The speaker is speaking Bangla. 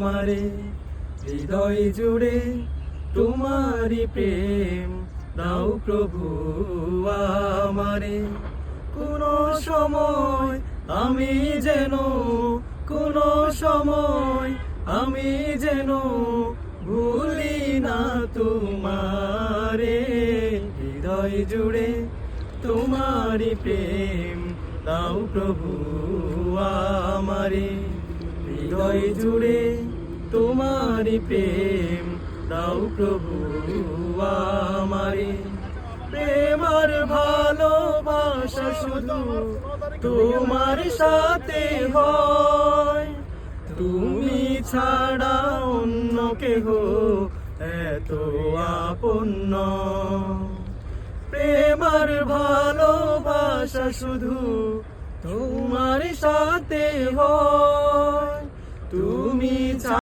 আমারে হৃদয় জুড়ে তোমারি প্রেম দাও প্রভু আমারে। কোনো সময় আমি যেন কোনো সময় আমি যেন ভুলি না তোমারে। হৃদয় জুড়ে তোমারি প্রেম দাও প্রভু আমারে। হৃদয় জুড়ে তোমারি প্রেম দাও প্রভু আমারে। প্রেম আর ভালোবাসা শুধু তোমার সাথে হয়, তুমি ছাড়া অন্য কেহ এত আপন নয়। প্রেম আর ভালোবাসা শুধু তোমার সাথে হয়, তুমি